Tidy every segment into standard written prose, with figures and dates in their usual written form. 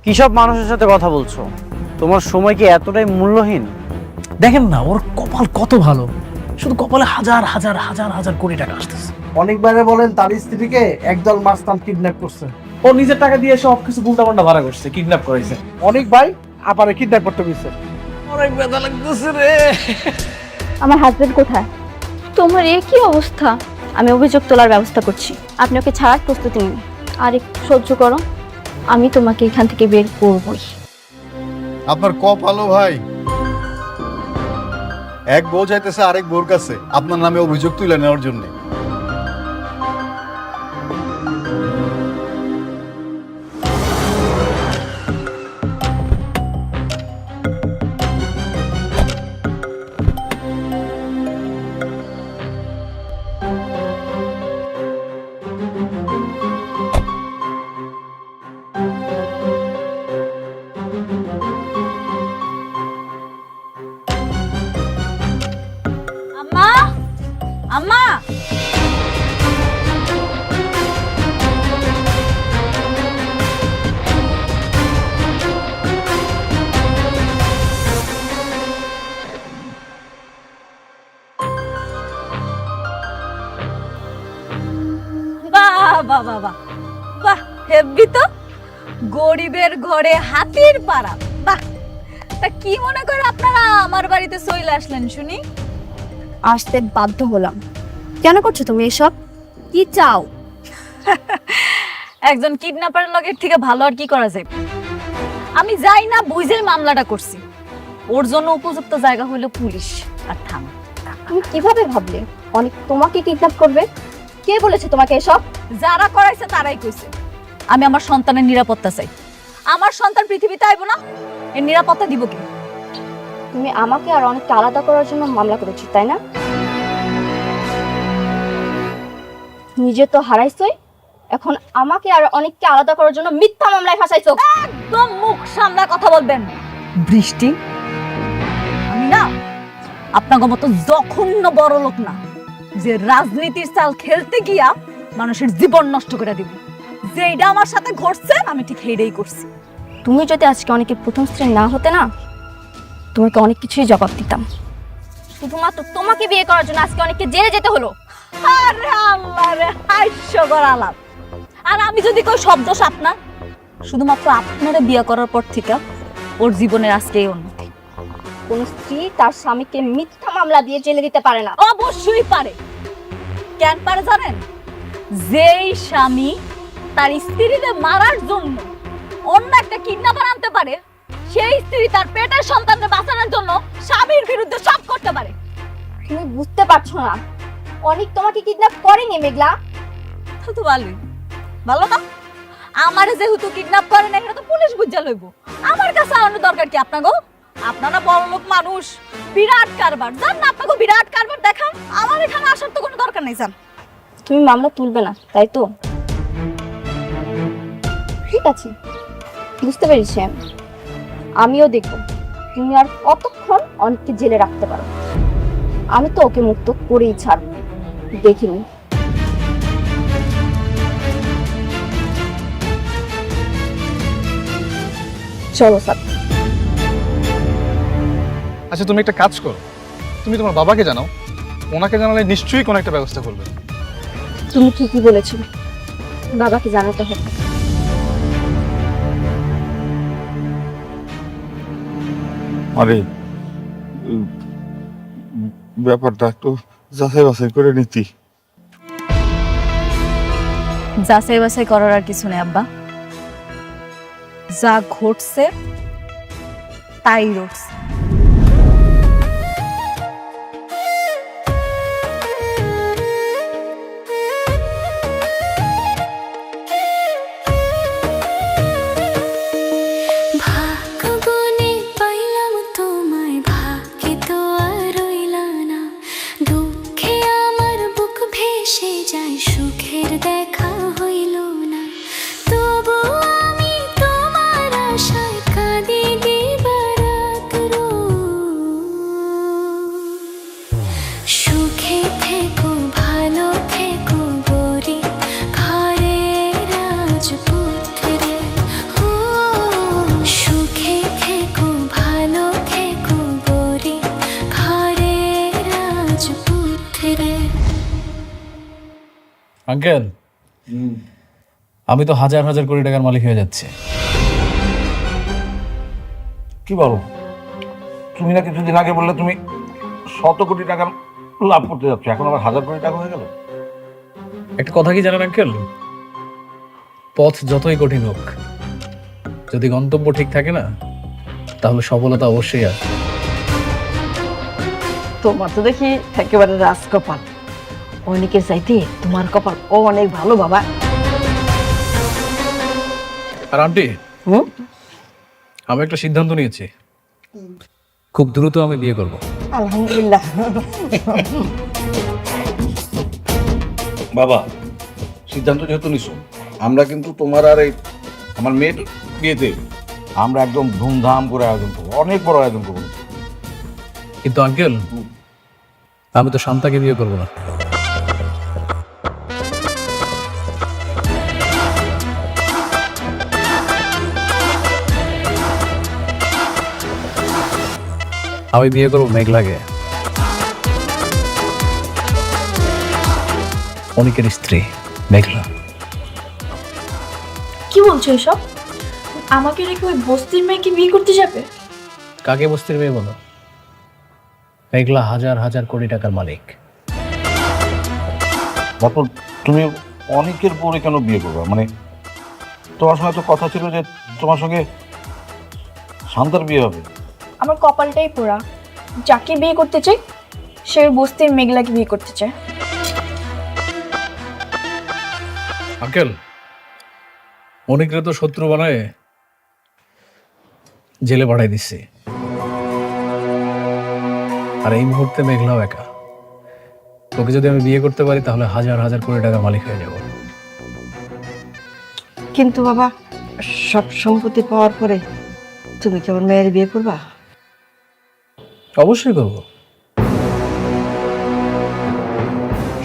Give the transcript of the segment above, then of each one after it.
কি সব মানুষের সাথে কথা বলছো? তোমার সময় কি এতটাই মূল্যহীন? দেখেন না ওর কপাল কত ভালো, শুধু কপালে হাজার হাজার হাজার হাজার কোটি টাকা আসতেছে। অনেকবারে বলেন তার স্ত্রীকে একদল মাস্তান কিডন্যাপ করছে। ও নিজের টাকা দিয়ে সব কিছু উল্টা পাল্টা ভাড়া করছে, কিডন্যাপ করেছে। অনেক ভাই আপারে কিডন্যাপ করতে গেছে। অনেক ব্যথা লাগতেছে রে। আমার হাজবেন্ড কোথায়? তোমার এ কি অবস্থা? আমি অভিযোগ তোলার ব্যবস্থা করছি, আপনি ওকে ছাড়ার প্রস্তুতি নিন। আর একটু সহ্য করো, আমি তোমাকে এখান থেকে বের করবই। আপনার কপালও ভাই, এক বউ যাইতেছে আরেক বউর কাছে আপনার নামে অভিযোগ তুলে নেওয়ার জন্য। আম্মা, আম্মা, বাহ বাহ বাহ বাহ বাহ, হেব্বি তো। গরিবের ঘরে হাতির পাড়া, বাহ। তা কি মনে করে আপনারা আমার বাড়িতে চলে আসলেন শুনি? আসতে বাধ্য হলাম। কেন করছো তুমি এসব? কি চাও? একজন কিডন্যাপারের লগের থেকে ভালো আর কি করা যায়? আমি যাই না বুঝে মামলাটা করছি। ওর জন্য উপযুক্ত জায়গা হলো পুলিশ আর থানা। তুমি কিভাবে ভাবলে অনেক তোমাকে কিডন্যাপ করবে? কে বলেছে তোমাকে এসব? যারা করাইছে তারাই কইছে। আমি আমার সন্তানের নিরাপত্তা চাই। আমার সন্তান পৃথিবীতে আইব না, এর নিরাপত্তা দিব কি? তুমি আমাকে আর অনেককে আলাদা করার জন্য মামলা করেছো, তাই না? নিজে তো হারাইছই, এখন আমাকে আর অনেককে আলাদা করার জন্য মিথ্যা মামলায় ফাঁসাইছো। একদম মুখ সামলা কথা বলবেন। বৃষ্টি, আমি না আপনার মতো জঘন্য বড় লোক না যে রাজনীতির চাল খেলতে গিয়া মানুষের জীবন নষ্ট করে দিব। যেটা আমার সাথে ঘটছে আমি ঠিক সেইটাই করছি। তুমি যদি আজকে অনেকের প্রথম স্ত্রী না হতে না, তোমাকে অনেক কিছুই জবাব দিতাম। শুধুমাত্র তোমাকে বিয়ে করার জন্য আজকে অনেককে জেলে যেতে হলো। আরে আল্লাহ রে, হাস্যকর আলাপ। আর আমি যদি কই শব্দ আপনার, শুধুমাত্র আপনারা বিয়ে করার পর থেকে ওর জীবনের আজকে এই উন্নতি। কোন স্ত্রী তার স্বামীকে মিথ্যা মামলা দিয়ে জেলে দিতে পারে না। অবশ্যই পারে। কেন পারে জানেন? যেই স্বামী তার স্ত্রীকে মারার জন্য অন্য একটা কিডন্যাপার আনতে পারে, সেই স্ত্রী তার পেটের সন্তানকে বাঁচানোর জন্য স্বামীর বিরুদ্ধে সব করতে পারে। তুমি বুঝতে পারছো না, অনেক তোমাকে কিডন্যাপ করেনি মেঘলা। তো ভালোই, ভালো না? আমারে যেহেতু কিডন্যাপ করে না, এটা তো পুলিশ বুঝা লইব। আমার কাছে আনার দরকার কি আপনাগো? আপনারা বড় লোক মানুষ, বিরাট কারবার জান না, আপনাকে বিরাট কারবার দেখান। আমার এখানে আসার তো কোনো দরকার নেই জান। তুমি মামলা তুলবে না, তাই তো? ঠিক আছে, বুঝতে পেরেছি আমি। আমিও দেখব তুমি আর কতক্ষণ অনেককে জেলে রাখতে পারো। আমি তো ওকে মুক্ত করেই ছাড়ব, দেখিনি। চলো স্যার। আচ্ছা তুমি একটা কাজ করো, তুমি তোমার বাবাকে জানাও, ওনাকে জানালে নিশ্চয়ই কোনো একটা ব্যবস্থা করবে। তুমি ঠিকই বলেছো, বাবাকে জানাতে হবে। আরে ব্যাপারটা একটু যাচাই বাছাই করে নিতি। যাচাই বাছাই করার আর কিছু নেই আব্বা। যা ঘটছে তাই রটছে। সুখের দেখা হইল না, তবু আমি তোমার আশায় কাঁদি দিবারাত। আঙ্কেল, আমি তো হাজার হাজার কোটি টাকার মালিক হয়ে যাচ্ছে। কি বলো? তুমি না কিছুদিন আগে বললে তুমি 100 কোটি টাকা লাভ করতে যাচ্ছ, এখন আবার 1000 কোটি টাকা হয়ে গেল। একটা কথা কি জানেন আঙ্কেল, পথ যতই কঠিন হোক, যদি গন্তব্য ঠিক থাকে না, তাহলে সফলতা অবশ্যই আসে। তোমার তো দেখি একেবারে রাজকপাল। অনেকের চাইতে তোমার কপাল অনেক ভালো বাবা। আর আন্টি, আমি একটা সিদ্ধান্ত নিয়েছি, খুব দ্রুত আমি বিয়ে করব। আলহামদুলিল্লাহ। বাবা, সিদ্ধান্ত যেহেতু নিছো, আমরা কিন্তু তোমার আর এই আমার মেয়ের বিয়েতে আমরা একদম ধুমধাম করে আয়োজন করবো, অনেক বড় আয়োজন করবো। কিন্তু আঙ্কেল, আমি তো শান্তাকে বিয়ে করবো না। আমি বিয়ে করবো মেঘলাকে, অনিকের স্ত্রী মেঘলা। কি বলছো এসব? আমাকে রেখে ওই বস্তির মেয়েকে বিয়ে করতে যাবে? কাকে বস্তির মেয়ে বলো? মেঘলা হাজার হাজার কোটি টাকার মালিক। তারপর তুমি অনেকের পরে কেন বিয়ে করবে? মানে তোমার সঙ্গে তো কথা ছিল যে তোমার সঙ্গে শান্তার বিয়ে হবে। আমার কপালটাই পোড়া, যাকে বিয়ে করতে চাই সে ওই বস্তির মেঘলাকে বিয়ে করতে চায়। আঙ্কেল, অনেকরে তো শত্রু বানায় জেলে পাঠাই দিচ্ছে, আর এই মুহূর্তে মেঘলাও একা। ওকে যদি আমি বিয়ে করতে পারি, তাহলে হাজার হাজার কোটি টাকার মালিক হয়ে যাব। কিন্তু বাবা, সব সম্পত্তি পাওয়ার পরে তুমি কি আমার মেয়ের বিয়ে করবা? অবশ্যই করব।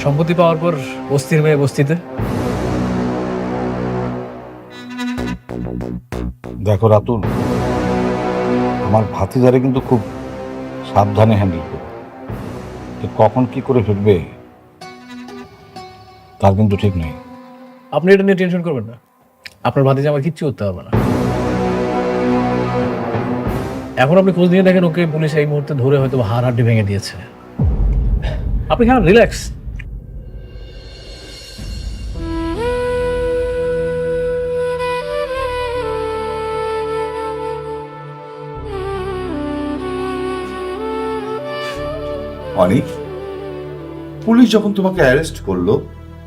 সম্পত্তি পাওয়ার পর বস্তির মেয়ে বস্তিতে। দেখো রাতুল, আমার ভাতিজারে কিন্তু খুব সাবধানে হ্যান্ডেল করবে। কখন কি করে ফেলবে তার কিন্তু ঠিক নেই। আপনি এটা নিয়ে টেনশন করবেন না, আপনার ভাতিজা আমার কিচ্ছু করতে হবে না। এখন আপনি খোঁজ নিয়ে দেখেন, ওকে পুলিশ এই মুহূর্তে ধরে হয়তো হাড় হাড্ডি ভেঙে দিয়েছে। আপনি কেন রিল্যাক্স। অনিক, পুলিশ যখন তোমাকে অ্যারেস্ট করলো,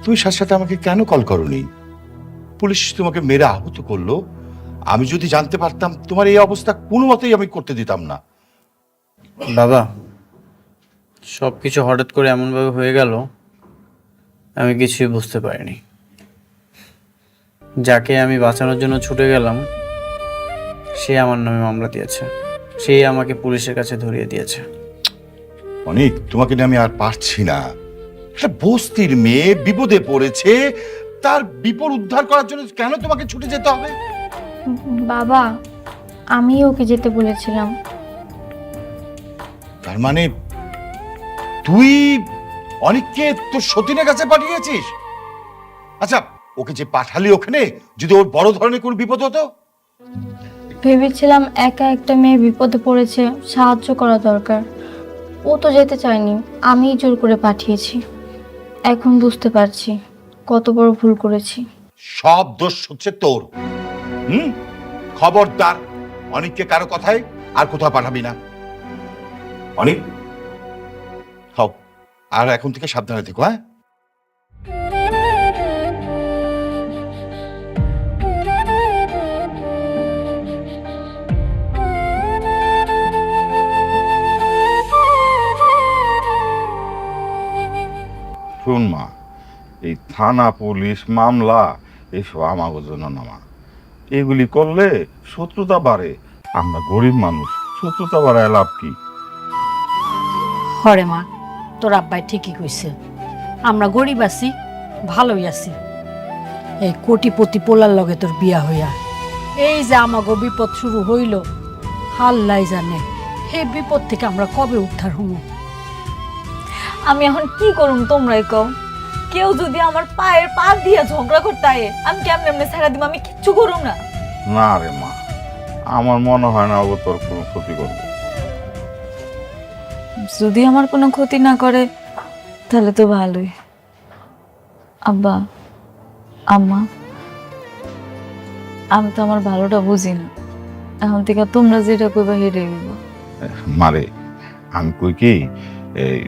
তুমি সাথে সাথে আমাকে কেন কল করোনি? পুলিশ তোমাকে মেরে আহত করলো, আমি যদি জানতে পারতাম তোমার এই অবস্থা কোনো মতেই আমি করতে দিতাম না। বাবা, সব কিছু হঠাৎ করে এমনভাবে হয়ে গেল, আমি কিছুই বুঝতে পারিনি। যাকে আমি বাঁচানোর জন্য ছুটে গেলাম, সে আমার নামে মামলা দিয়েছে, সে আমাকে পুলিশের কাছে ধরিয়ে দিয়েছে। অনিক, তোমাকে নিয়ে আমি আর পারছি না। একটা বস্তির মেয়ে বিপদে পড়েছে, তার বিপদ উদ্ধার করার জন্য কেন তোমাকে ছুটে যেতে হবে? বাবা, আমি ওকে যেতে বলেছিলাম। তার মানে তুই অনিককে তোর সতীনের কাছে পাঠিয়েছিস? আচ্ছা, ওকে যে পাঠালি ওখানে, যদি ওর বড় ধরনের কোনো বিপদ হতো? ভেবেছিলাম একা একটা মেয়ে বিপদে পড়েছে, সাহায্য করা দরকার। ও তো যেতে চায়নি, আমিই জোর করে পাঠিয়েছি। এখন বুঝতে পারছি কত বড় ভুল করেছি। সব দোষ হচ্ছে তোর। খবরদার, অনিককে কারো কথায় আর কোথাও পাঠাবি না। অনিক, হও, আর এখন থেকে সাবধানে থেকো। হ্যাঁ, শোন মা, এই থানা পুলিশ মামলা এসব আমাদের জন্য নামা, এগুলি করলে শত্রুতা বাড়ে। আমরা গরিব মানুষ, শত্রুতা বাড়ায় লাভ কি? হরে মা, তোর আব্বাই ঠিকই কইছে। আমরা গরিব আছি, ভালোই আছি। এই কোটিপতি পোলার লগে তোর বিয়া হইয়া এই যে আমাগো বিপদ শুরু হইল, আল্লাহ জানে এই বিপদ থেকে আমরা কবে উদ্ধার হবো। আমি এখন কি করুম তোমরাই কও। কেউ যদি আমার পায়ের পা দিয়ে ঝগড়া করতে আয়ে, আমি কেমনে এমনি ছেড়ে দিব? আমি কিচ্ছু করুম না। না রে মা, আমার মনে হয় না ও তোর কোনো ক্ষতি করবে। যদি আমার কোনো ক্ষতি না করে তাহলে তো ভালোই। আব্বা, আম্মা, আমি তো আমার ভালোটা বুঝি না, এখন থেকে তোমরা যেটা কইবা হেরে গেব। মারে আমি কই কি, এই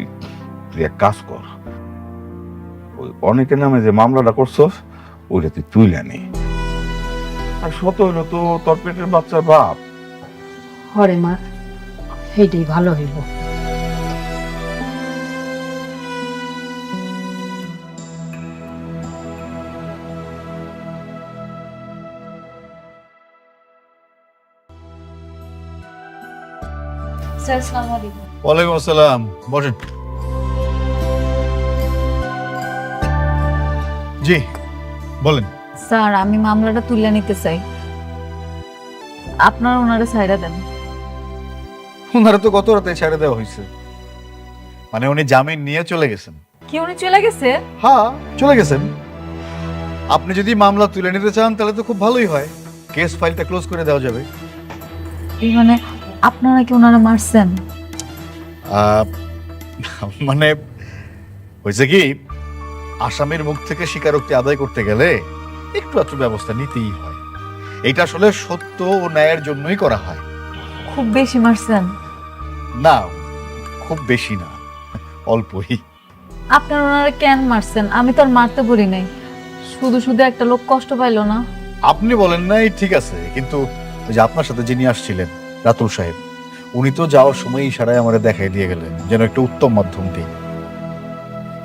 তুই এক কাজ কর, ওই অনেকের নামে যে মামলাটা করছস ওইটা তুই তুইলা নে। আর শত হইলো তো তোর পেটের বাচ্চার বাপ। হরে মা, সেইটাই ভালো হইব। স্যার, আসসালামু আলাইকুম। ওয়ালাইকুম আসসালাম, বসেন। জি বলেন। স্যার, আমি মামলাটা তুলে নিতে চাই, আপনারা ওনারে ছাইড়া দেন। ওনারা তো গত রাতে ছেড়ে দেওয়া হয়েছে, মানে উনি জামিন নিয়ে চলে গেছেন। কি উনি চলে গেছে? হ্যাঁ চলে গেছেন। আপনি যদি মামলা তুলে নিতে চান তাহলে তো খুব ভালোই হয়, কেস ফাইলটা ক্লোজ করে দেওয়া যাবে। এই মানে আপনারা কি ওনারা মারছেন? মানে হয়েছে কি, আসামির মুখ থেকে স্বীকারোক্তি আদায় করতে গেলে একটু আধটু ব্যবস্থা নিতেই হয়। এটা আসলে সত্য ও ন্যায়ের জন্যই করা হয়। খুব বেশি মারছেন? না, খুব বেশি না, অল্পই। আপনারা ওনারা কেন মারছেন? আমি তো আর মারতে বলি নাই, শুধু শুধু একটা লোক কষ্ট পাইলো না। আপনি বলেন নাই ঠিক আছে, কিন্তু ওই যে আপনার সাথে যিনি আসছিলেন রাতুল সাহেব, উনি তো যাওয়ার সময় ইশারায় আমারে দেখাই দিয়ে গেলেন যেন একটা উত্তম মাধ্যম দিই।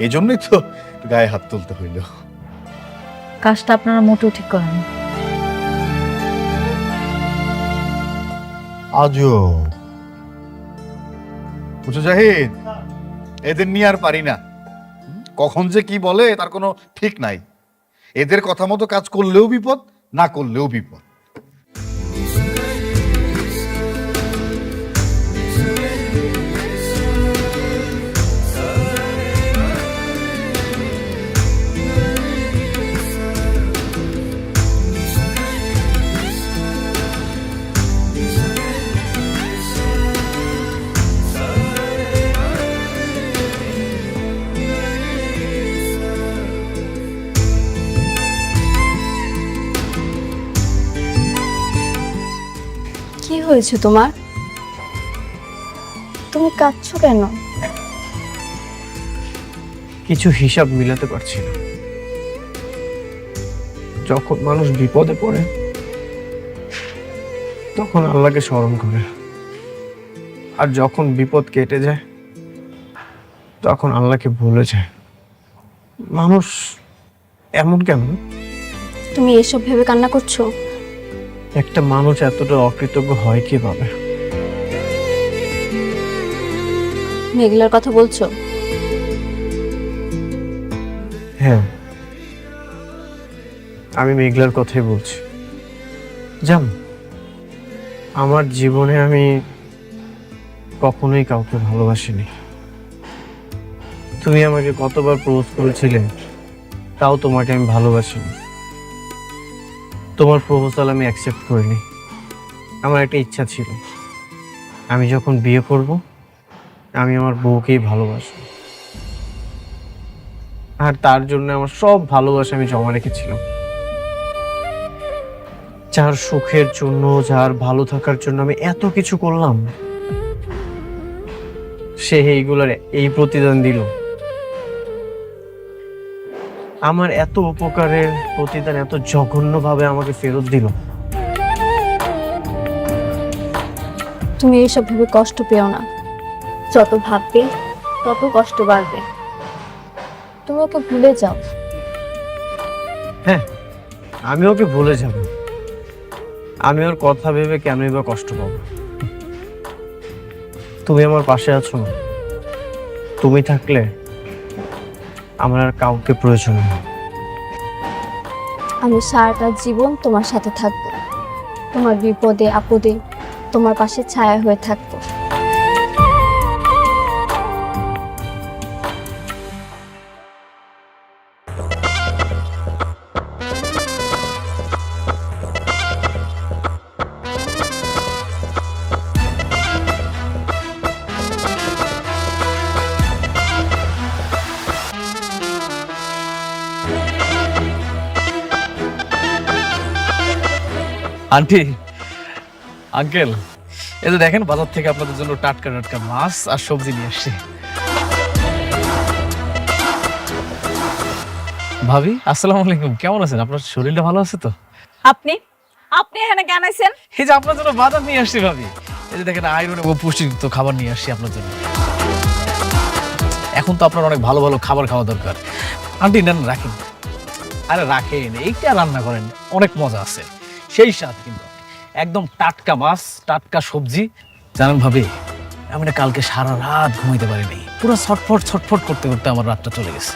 এই জন্যই তো গায়ে হাত তুলতে হইল। কাজটা আপনারা মোটেও ঠিক করেন। আজও বুঝো জাহিদ, এদের নিয়ে আর পারি না। কখন যে কি বলে তার কোনো ঠিক নাই। এদের কথা মতো কাজ করলেও বিপদ, না করলেও বিপদ। কি হয়েছে তোমার? তুমি কাঁদছো কেন? কিছু হিসাব মিলাতে পারছি না। যখন মানুষ বিপদে পড়ে তখন আল্লাহকে স্মরণ করে, আর যখন বিপদ কেটে যায় তখন আল্লাহকে ভুলে যায়। মানুষ এমন কেন? তুমি এসব ভেবে কান্না করছো? একটা মানুষ এতটা অকৃতজ্ঞ হয় কিভাবে? মেঘলার কথা বলছো? হ্যাঁ, আমি মেঘলার কথাই বলছি। জান, আমার জীবনে আমি কখনোই কাউকে ভালোবাসিনি। তুমি আমাকে কতবার প্রপোজ করেছিলে, তাও তোমাকে আমি ভালোবাসিনি। তোমার প্রপোজাল আমি অ্যাকসেপ্ট করিনি। আমার একটা ইচ্ছা ছিল, আমি যখন বিয়ে করব আমি আমার বউকেই ভালোবাসবো, আর তার জন্য আমার সব ভালোবাসা আমি জমা রেখেছিলাম। যার সুখের জন্য, যার ভালো থাকার জন্য আমি এত কিছু করলাম, সে এইগুলোর এই প্রতিদান দিল। আমার এত উপকারের প্রতিদান এত জঘন্যভাবে আমাকে ফেরত দিল। তুমি এসব ভেবে কষ্ট পেও না, যত ভাববে তত কষ্ট বাড়বে। তুমি ওকে ভুলে যাও। হ্যাঁ, আমি ওকে ভুলে যাব। আমি ওর কথা ভেবে কেনই বা কষ্ট পাবো? তুমি আমার পাশে আছো না? তুমি থাকলে আমার আর কাউকে প্রয়োজন নেই। আমি সারাটা জীবন তোমার সাথে থাকবো, তোমার বিপদে আপদে তোমার পাশে ছায়া হয়ে থাকবো। আন্টি, আঙ্কেল, এই যে দেখেন বাজার থেকে আপনাদের জন্য টাটকা টাটকা মাছ আর সবজি নিয়ে আসছি। ভাবি, আসসালামু আলাইকুম, কেমন আছেন? আপনার শরীরটা ভালো আছে তো? আপনি আপনি এখানে কেন আইছেন? এই যে আপনার জন্য বাজার নিয়ে আসছি ভাবি। এই যে দেখেন আয়রন এবং পুষ্টিযুক্ত খাবার নিয়ে আসছি আপনার জন্য। এখন তো আপনার অনেক ভালো ভালো খাবার খাওয়া দরকার। আন্টি নেন, রাখেন। আরে রাখেন, এইটা রান্না করেন, অনেক মজা আছে, সেই স্বাদ কিন্তু। একদম টাটকা মাছ, টাটকা সবজি। জানেন ভাবি, আমি না কালকে সারা রাত ঘুমাইতে পারিনি, পুরো ছটফট ছটফট করতে করতে আমার রাতটা চলে গেছে।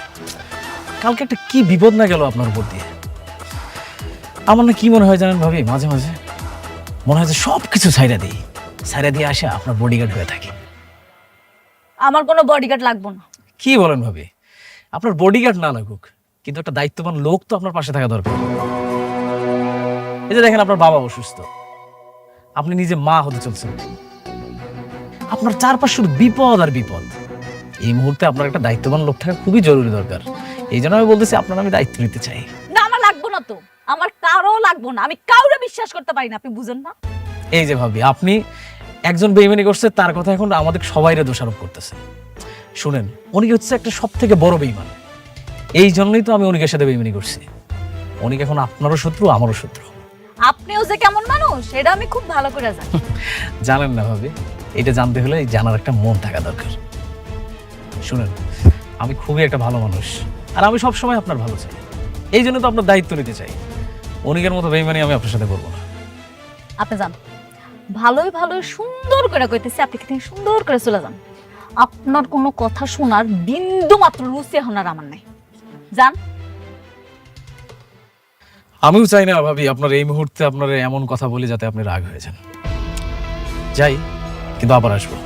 কালকে একটা কি বিপদ না গেল আপনার উপর দিয়ে। আমার না কি মনে হয় জানেন ভাবি, মাঝে মাঝে মনে হয় যে সব কিছু ছাইড়া দিই, ছাইড়া দিয়ে আসা আপনার বডিগার্ড হয়ে থাকি। আমার কোনো বডিগার্ড লাগবে না। কি বলেন ভাবি? আপনার বডিগার্ড না লাগুক, কিন্তু একটা দায়িত্ববান লোক তো আপনার পাশে থাকা দরকার। এই যে দেখেন আপনার বাবা অসুস্থ, আপনি নিজে মা হতে চলছেন, আপনার চারপাশে শুধু বিপদ আর বিপদ। এই মুহূর্তে আপনার একটা দায়িত্ববান লোক থাকা খুবই জরুরি দরকার। এই জন্য আমি বলতেছি আপনার আমি দায়িত্ব নিতে চাই। না, আমার লাগবে না তো, আমার কারো লাগবে না। আমি কাউরে বিশ্বাস করতে পারি না, আপনি বুঝেন না? এই যে ভাবি, আপনি একজন বেইমানি করছে, তার কথা এখন আমাদের সবাইরে দোষারোপ করতেছে। শুনেন, উনি হচ্ছে একটা সব থেকে বড় বেইমান। এই জন্যই তো আমি অনিকের সাথে বেইমানি করছি। অনিক এখন আপনারও শত্রু, আমারও শত্রু। আপনিও যে কেমন মানুষ এটা আমি খুব ভালো করে জানি। জানেন না ভাবি, এটা জানতে হলে জানার একটা মন থাকা দরকার। শুনেন, আমি খুবই একটা ভালো মানুষ, আর আমি সবসময় আপনার ভালো চাই। এই জন্য তো আপনার দায়িত্ব নিতে চাই। অনিকের মতো বেইমানি আমি আপনার সাথে করবো না। আপনি যান, ভালোই ভালোই সুন্দর করে কইতেছি, আপনি কিন্তু সুন্দর করে চলে যান। আপনার কোনো কথা শোনার বিন্দু মাত্র রুচি এখন আর আমার নাই। যান। আমিও চাই না ভাবি আপনার এই মুহূর্তে আপনার এমন কথা বলে যাতে আপনি রাগ হয়ে যান। যাই, কিন্তু আবার আসবো।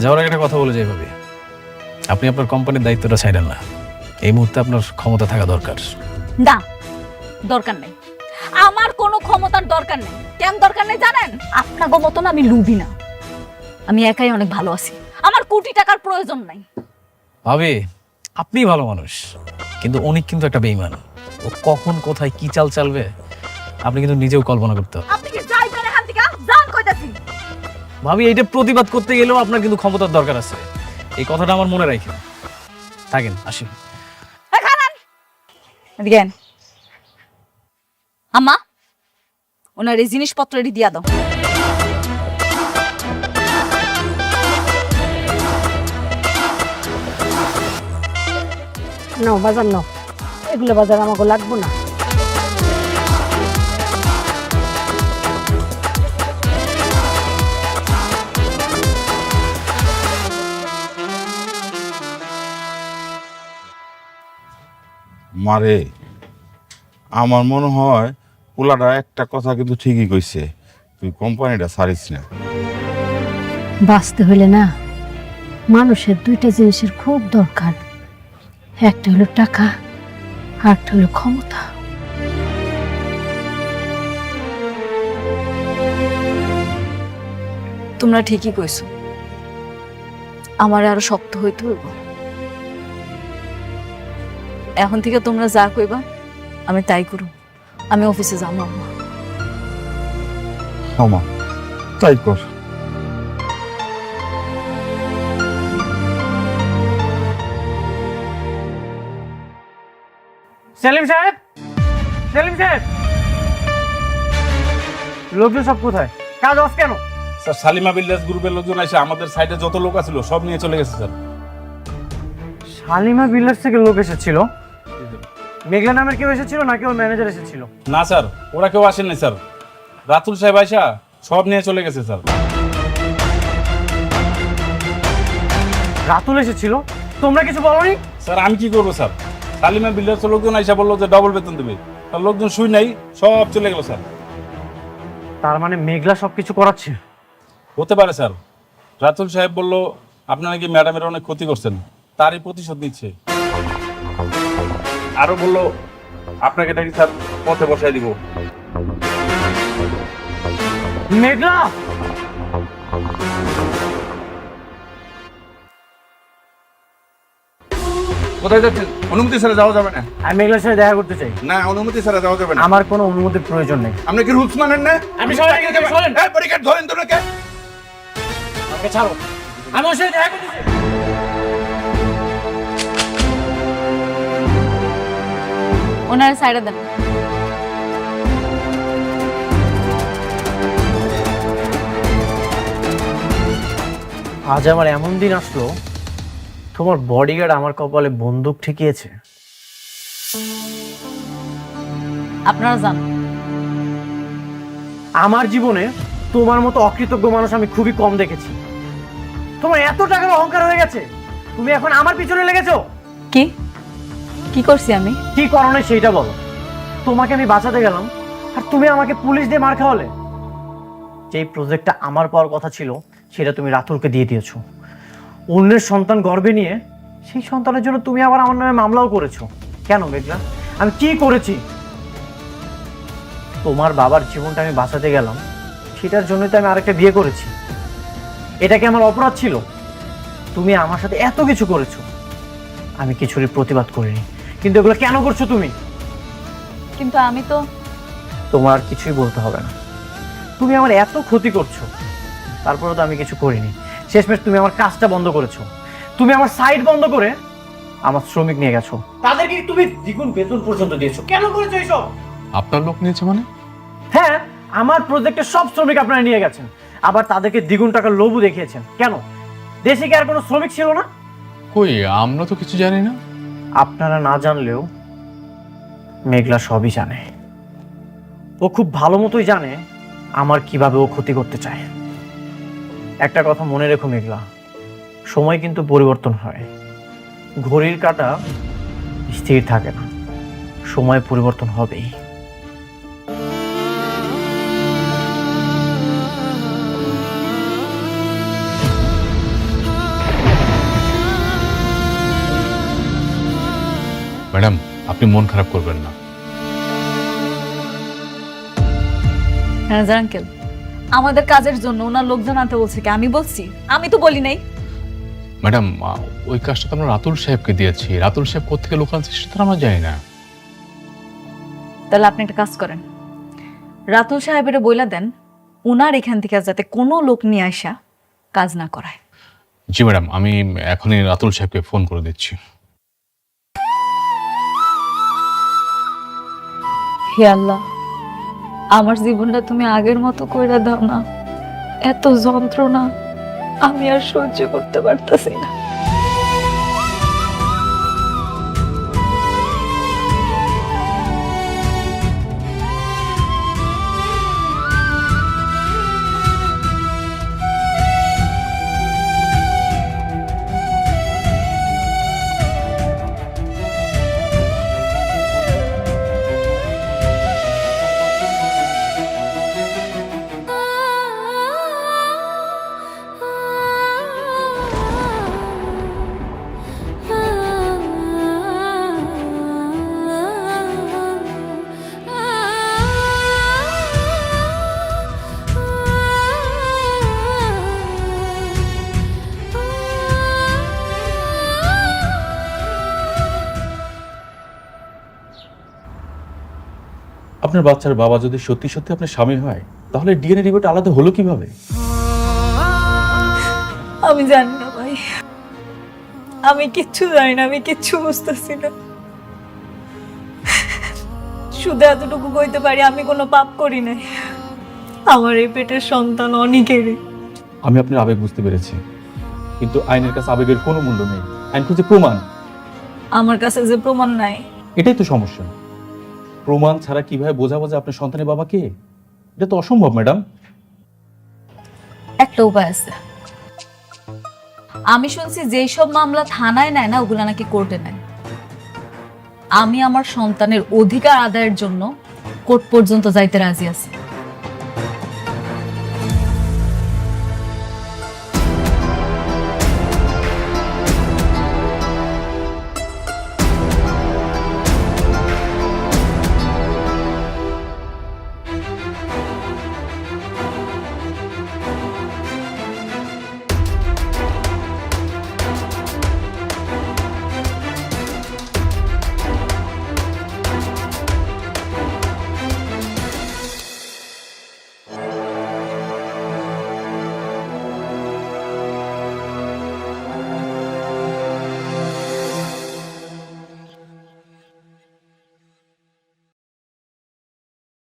যাওয়ার আগে একটা কথা বলে যাই ভাবি, আপনি আপনার কোম্পানির দায়িত্বটা ছাইড়েন না। এই মুহূর্তে আপনার ক্ষমতা থাকা দরকার। না, দরকার নেই, আমার কোনো ক্ষমতার দরকার নেই। কেন দরকার নেই জানেন? আপনাকে মতন আমি লুবি না, আমি একাই অনেক ভালো আছি, আমার কোটি টাকার প্রয়োজন নাই। ভাবি, আপনি ভালো মানুষ, কিন্তু অনেক কিন্তু একটা বেইমান। ও কখন কোথায় কি চাল চালবে আপনি কিন্তু নিজেও কল্পনা করতে হবে। আপনি কি যাইবেন এখান থেকে? যান কইতাছি। ভাবি, এইটা প্রতিবাদ করতে গেলেও আপনার কিন্তু ক্ষমতার দরকার আছে, এই কথাটা আমার মনে রাখেন। থাকেন, আসি। এদিকে আন। আম্মা, ওনার এই জিনিসপত্র এটি দিয়া দাও। নাও বাজার নাও, এগুলো বাজার আমাকে লাগবো না। মারে, আমার মনে হয় পোলাটা একটা কথা কিন্তু ঠিকই কইছে, তুই কোম্পানিটা ছাড়িস না। বাঁচতে হইলে না মানুষের দুইটা জিনিসের খুব দরকার, একটা হলো টাকা, আরেকটা হলো ক্ষমতা। তোমরা ঠিকই কইছো, আমার আরো শক্ত হইতে হইব। এখন থেকে তোমরা যা কইবা আমি তাই করব। আমি অফিসে যাবো। আম্মা, আমা তাই কর। সেলিম সাহেব, সেলিম সাহেব, লোকজন সব কোথায়? কাজ অফ কেন? স্যার, সালিমা বিল্ডার্স গ্রুপের লোকজন এসে আমাদের সাইডে যত লোক আছিল সব নিয়ে চলে গেছে স্যার। শালিমা বিল্ডার্স থেকে লোক এসেছিল? মেঘলা নামের কেউ এসেছিল নাকি ওর ম্যানেজার এসেছিল? না স্যার, ওরা কেউ আসেননি স্যার, রাতুল সাহেব আইসা সব নিয়ে চলে গেছে স্যার। রাতুল এসেছিল? তোমরা কিছু বলোনি? স্যার আমি কি করবো স্যার, সালিমা বিল্ডার্সের লোকজন আইসা বললো যে ডবল বেতন দেবে, তার লোকজন শুই নাই, সব চলে গেল স্যার। তার মানে মেঘলা সবকিছু করাচ্ছে? হতে পারে স্যার, রাতুল সাহেব বললো আপনি নাকি ম্যাডামের অনেক ক্ষতি করছেন, তারই প্রতিশোধ নিচ্ছে। আরো বললো আপনাকে নাকি স্যার পথে বসাই দিব। মেঘলা, কোথায় যাচ্ছেন? অনুমতি ছাড়া যাওয়া যাবে না। আমি মেঘলার সাথে দেখা করতে চাই। না, অনুমতি ছাড়া যাওয়া যাবে না। আমার কোনো অনুমতির প্রয়োজন নেই। আপনি কি রুলস মানেন না? আপনি সবাই এদিকে সরেন। এই বডিগার্ড ধরেন তো নাকি? আমাকে ছাড়ো, আমি ওর সাথে দেখা করতে চাই। ওনারা সাইডে দেন। আজ আমার এমন দিন আসলো, তোমার বডিগার্ড আমার কপালে বন্দুক ঠেকিয়েছে। আপনারা যান। আমার জীবনে তোমার মতো অকৃতজ্ঞ মানুষ আমি খুবই কম দেখেছি। তোমার এত টাকার অহংকার হয়ে গেছে, তুমি এখন আমার পিছনে লেগেছো। কি কি করছি আমি? কি কারণে সেইটা বলো। তোমাকে আমি বাঁচাতে গেলাম আর তুমি আমাকে পুলিশ দিয়ে মার খাওয়ালে। যেই প্রজেক্টটা আমার পাওয়ার কথা ছিল সেটা তুমি রাতুলকে দিয়ে দিয়েছো। অন্যের সন্তান গর্ভে নিয়ে সেই সন্তানের জন্য তুমি আবার আমার নামে মামলাও করেছো। কেন মেঘলা, আমি কি করেছি? তোমার বাবার জীবনটা আমি বাঁচাতে গেলাম, সেটার জন্যই তো আমি আরেকটা বিয়ে করেছি। এটা কি আমার অপরাধ ছিল? তুমি আমার সাথে এত কিছু করেছো, আমি কিছুরই প্রতিবাদ করিনি, কিন্তু এগুলো কেন করছো তুমি? কিন্তু আমি তো তোমার আর কিছুই বলতে হবে না। তুমি আমার এত ক্ষতি করছো, তারপরে তো আমি কিছু করিনি। শেষমেশ তুমি আমার কাজটা বন্ধ করেছো। তুমি আমার সাইট বন্ধ করে আমার শ্রমিক নিয়ে গেছো, তাদেরকে তুমি দ্বিগুণ বেতন পর্যন্ত দিয়েছো। কেন করেছো এইসব? আপনার লোক নিয়েছে মানে? হ্যাঁ, আমার প্রজেক্টের সব শ্রমিক আপনারা নিয়ে গেছেন, আবার তাদেরকে দ্বিগুণ টাকার লোভও দেখিয়েছেন। কেন? দেশে কি আর কোনো শ্রমিক ছিল না? কই, আমরা তো কিছু জানি না। আপনারা না জানলেও মেঘলা সবই জানে। ও খুব ভালো মতোই জানে আমার কিভাবে ও ক্ষতি করতে চায়। একটা কথা মনে রেখো মেঘলা, সময় কিন্তু পরিবর্তন হয়। ঘড়ির কাঁটা স্থির থাকে না, সময় পরিবর্তন হবেই। ম্যাডাম, আপনি মন খারাপ করবেন না। ম্যানেজার আঙ্কেল, আমাদের কাজের জন্য ওনার লোকজন আনতে বলছে কি? আমি বলছি? আমি তো বলি নাই। ম্যাডাম, ওই কাজটা তো আমরা রাতুল সাহেবকে দিয়েছি। রাতুল সাহেব কোথেকে লোক আনছে সেটা তো আমরা জানি না। তাহলে আপনি একটা কাজ করেন, রাতুল সাহেবের বইলা দেন উনার এখান থেকে যাতে কোনো লোক নিয়ে আসা কাজ না করায়। জি ম্যাডাম, আমি এখনই রাতুল সাহেবকে ফোন করে দিচ্ছি। হে আল্লাহ, আমার জীবনটা তুমি আগের মতো কইরা দাও না। এত যন্ত্রণা আমি আর সহ্য করতে পারতাছি না। আপনার বাচ্চার বাবা যদি সত্যি সত্যি আপনার স্বামী হয়, তাহলে ডিএনএ রিপোর্ট আলাদা হলো কিভাবে? আমি জানি না ভাই, আমি কিচ্ছু জানি না, আমি কিচ্ছু বুঝতেছি না। শুধু এতটুকু কইতে পারি আমি কোনো পাপ করি নাই। আমার এই পেটের সন্তান অনেকেরই। আমি আপনার আবেগ বুঝতে পেরেছি, কিন্তু আইনের কাছে আবেগের কোনো মূল্য নেই। আইন খুঁজে প্রমাণ। আমার কাছে যে প্রমাণ নাই। এটাই তো সমস্যা। প্রমাণ ছাড়া কিভাবে বোঝাবো যে আপনার সন্তানের বাবা কে? এটা তো অসম্ভব ম্যাডাম। একটা উপায় আছে। আমি শুনছি যেই সব মামলা থানায় নেয় না, ওগুলা নাকি কোর্টে নেয়। আমি আমার সন্তানের অধিকার আদায়ের জন্য কোর্ট পর্যন্ত যাইতে রাজি আছি।